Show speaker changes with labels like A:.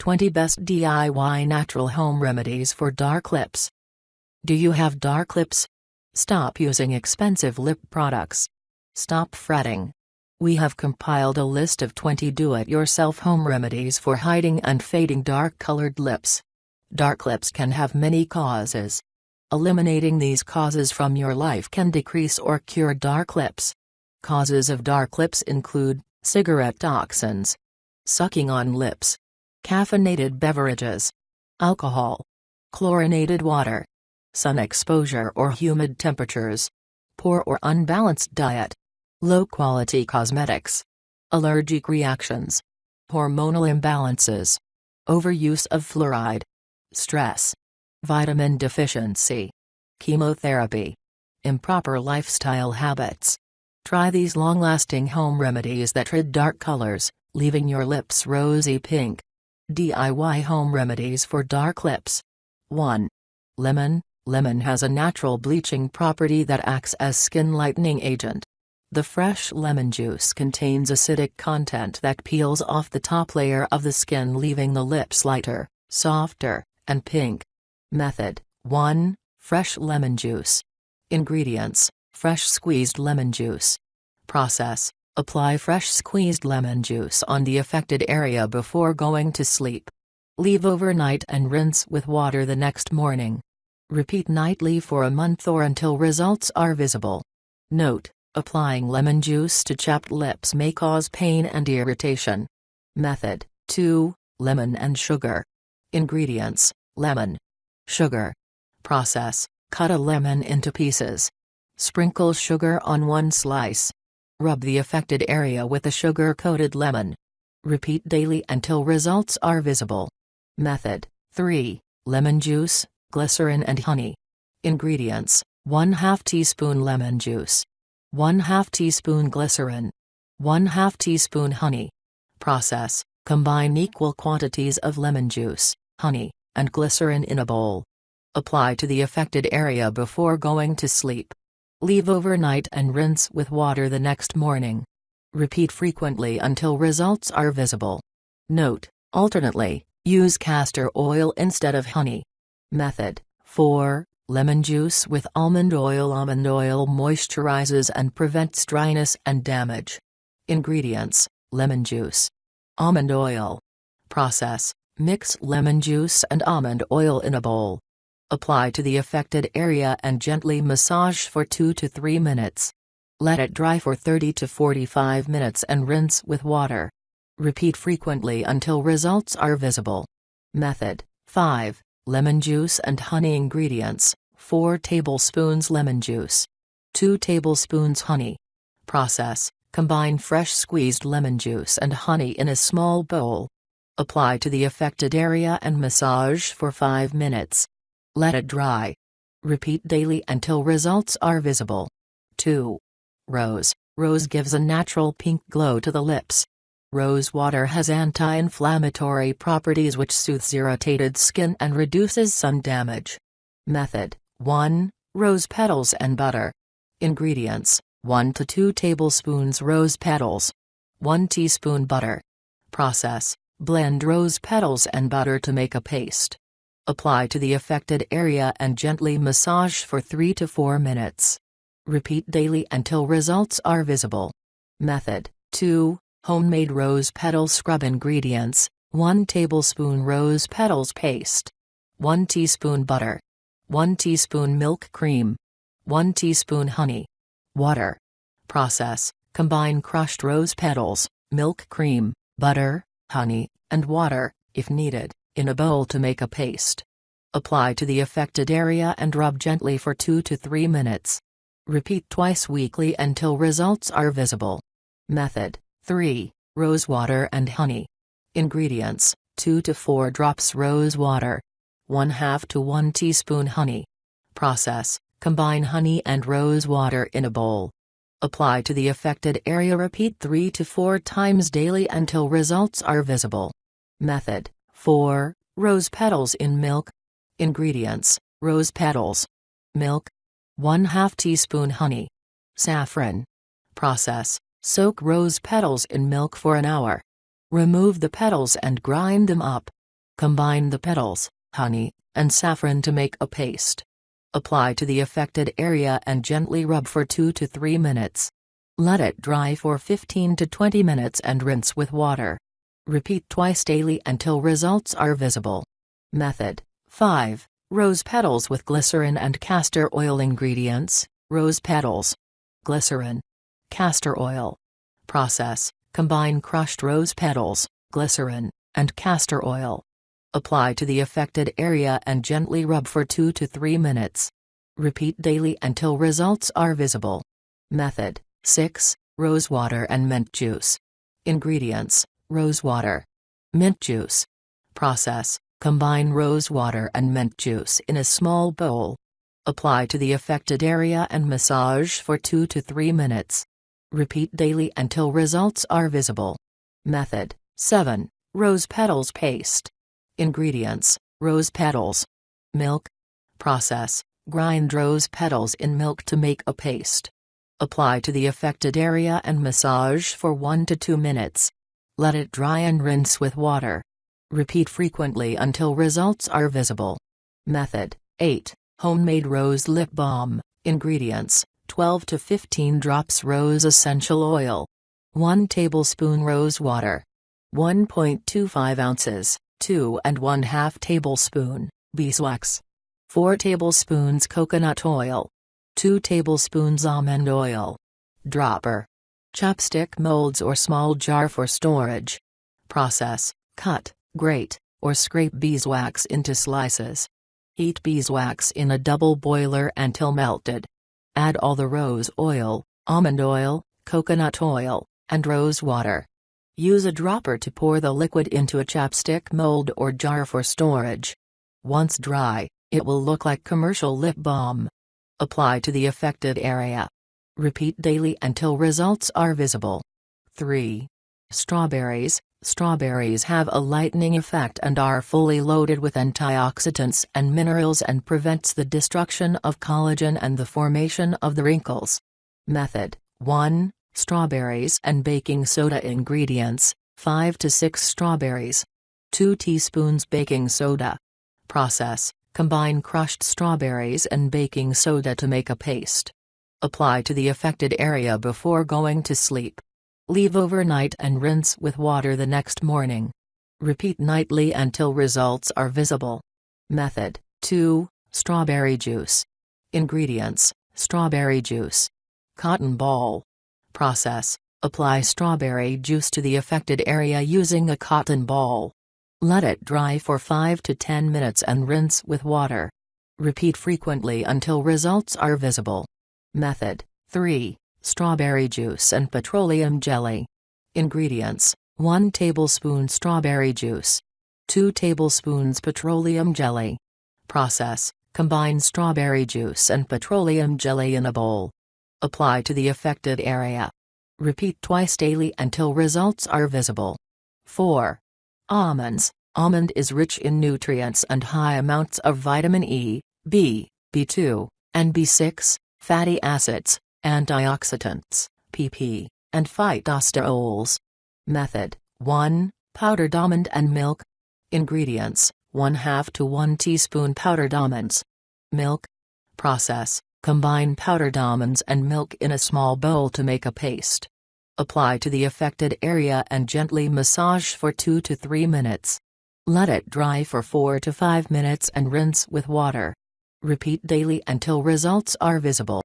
A: 20 Best DIY Natural Home Remedies for Dark Lips. Do you have dark lips? Stop using expensive lip products. Stop fretting. We have compiled a list of 20 do-it-yourself home remedies for hiding and fading dark-colored lips. Dark lips can have many causes. Eliminating these causes from your life can decrease or cure dark lips. Causes of dark lips include cigarette toxins, sucking on lips, caffeinated beverages, alcohol, chlorinated water, sun exposure or humid temperatures, poor or unbalanced diet, low-quality cosmetics, allergic reactions, hormonal imbalances, overuse of fluoride, stress, vitamin deficiency, chemotherapy, improper lifestyle habits. Try these long-lasting home remedies that rid dark colors, leaving your lips rosy pink. DIY home remedies for dark lips. 1. Lemon. Lemon has a natural bleaching property that acts as skin lightening agent. The fresh lemon juice contains acidic content that peels off the top layer of the skin, leaving the lips lighter, softer, and pink. Method 1. Fresh lemon juice. Ingredients: fresh squeezed lemon juice. Process: apply fresh squeezed lemon juice on the affected area before going to sleep. Leave overnight and rinse with water the next morning. Repeat nightly for a month or until results are visible. Note: applying lemon juice to chapped lips may cause pain and irritation. Method 2. Lemon and sugar. Ingredients: lemon, sugar. Process: cut a lemon into pieces. Sprinkle sugar on one slice. Rub the affected area with a sugar-coated lemon. Repeat daily until results are visible. Method 3. Lemon juice, glycerin and honey. Ingredients: 1/2 teaspoon lemon juice, 1/2 teaspoon glycerin, 1/2 teaspoon honey. Process: combine equal quantities of lemon juice, honey, and glycerin in a bowl. Apply to the affected area before going to sleep. Leave overnight and rinse with water the next morning. Repeat frequently until results are visible. Note: alternately, use castor oil instead of honey. Method 4. Lemon juice with almond oil. Almond oil moisturizes and prevents dryness and damage. Ingredients: lemon juice, almond oil. Process: mix lemon juice and almond oil in a bowl. Apply to the affected area and gently massage for 2 to 3 minutes. Let it dry for 30 to 45 minutes and rinse with water. Repeat frequently until results are visible. Method 5. Lemon juice and honey. Ingredients: 4 tablespoons lemon juice, 2 tablespoons honey. Process: combine fresh squeezed lemon juice and honey in a small bowl. Apply to the affected area and massage for 5 minutes. Let it dry. Repeat daily until results are visible. 2. Rose. Rose gives a natural pink glow to the lips. Rose water has anti-inflammatory properties which soothes irritated skin and reduces sun damage. Method 1. Rose petals and butter. Ingredients: 1 to 2 tablespoons rose petals, 1 teaspoon butter. Process: blend rose petals and butter to make a paste. Apply to the affected area and gently massage for 3 to 4 minutes. Repeat daily until results are visible. Method 2. Homemade rose petal scrub. Ingredients: 1 tablespoon rose petals paste, 1 teaspoon butter, 1 teaspoon milk cream, 1 teaspoon honey. Water. Process: combine crushed rose petals, milk cream, butter, honey, and water, if needed, in a bowl to make a paste. Apply to the affected area and rub gently for 2 to 3 minutes. Repeat twice weekly until results are visible. Method 3. Rose water and honey. Ingredients: 2 to 4 drops rose water, 1/2 to 1 teaspoon honey. Process: combine honey and rose water in a bowl. Apply to the affected area. Repeat 3 to 4 times daily until results are visible. Method 4. Rose petals in milk. Ingredients: rose petals, milk, 1/2 teaspoon honey, saffron. Process: soak rose petals in milk for an hour. Remove the petals and grind them up. Combine the petals, honey, and saffron to make a paste. Apply to the affected area and gently rub for 2 to 3 minutes. Let it dry for 15 to 20 minutes and rinse with water. Repeat twice daily until results are visible. Method 5. Rose petals with glycerin and castor oil. Ingredients: rose petals, glycerin, castor oil. Process: combine crushed rose petals, glycerin, and castor oil. Apply to the affected area and gently rub for 2 to 3 minutes. Repeat daily until results are visible. Method 6. Rose water and mint juice. Ingredients: rose water, mint juice. Process: combine rose water and mint juice in a small bowl. Apply to the affected area and massage for 2 to 3 minutes. Repeat daily until results are visible. Method 7. Rose petals paste. Ingredients: rose petals, milk. Process: grind rose petals in milk to make a paste. Apply to the affected area and massage for 1 to 2 minutes. Let it dry and rinse with water. Repeat frequently until results are visible. Method 8. Homemade rose lip balm. Ingredients: 12 to 15 drops rose essential oil, 1 tablespoon rose water, 1.25 ounces, 2½ tablespoon, beeswax, 4 tablespoons coconut oil, 2 tablespoons almond oil. Dropper: chapstick molds or small jar for storage. Process: cut, grate, or scrape beeswax into slices. Heat beeswax in a double boiler until melted. Add all the rose oil, almond oil, coconut oil, and rose water. Use a dropper to pour the liquid into a chapstick mold or jar for storage. Once dry, it will look like commercial lip balm. Apply to the affected area. Repeat daily until results are visible. 3. Strawberries. Strawberries have a lightening effect and are fully loaded with antioxidants and minerals and prevents the destruction of collagen and the formation of the wrinkles. Method 1. Strawberries and baking soda. Ingredients: 5 to 6 strawberries, 2 teaspoons baking soda. Process: combine crushed strawberries and baking soda to make a paste. Apply to the affected area before going to sleep. Leave overnight and rinse with water the next morning. Repeat nightly until results are visible. Method 2. Strawberry juice. Ingredients: strawberry juice, cotton ball. Process: apply strawberry juice to the affected area using a cotton ball. Let it dry for 5 to 10 minutes and rinse with water. Repeat frequently until results are visible. Method 3. Strawberry juice and petroleum jelly. Ingredients: 1 tablespoon strawberry juice, 2 tablespoons petroleum jelly. Process: combine strawberry juice and petroleum jelly in a bowl. Apply to the affected area. Repeat twice daily until results are visible. 4. Almonds. Almond is rich in nutrients and high amounts of vitamin E, B, B2, and B6, fatty acids, antioxidants, PP, and phytosterols. Method 1. Powdered almond and milk. Ingredients: 1/2 to 1 teaspoon powdered almonds, milk. Process: combine powdered almonds and milk in a small bowl to make a paste. Apply to the affected area and gently massage for 2 to 3 minutes. Let it dry for 4 to 5 minutes and rinse with water. Repeat daily until results are visible.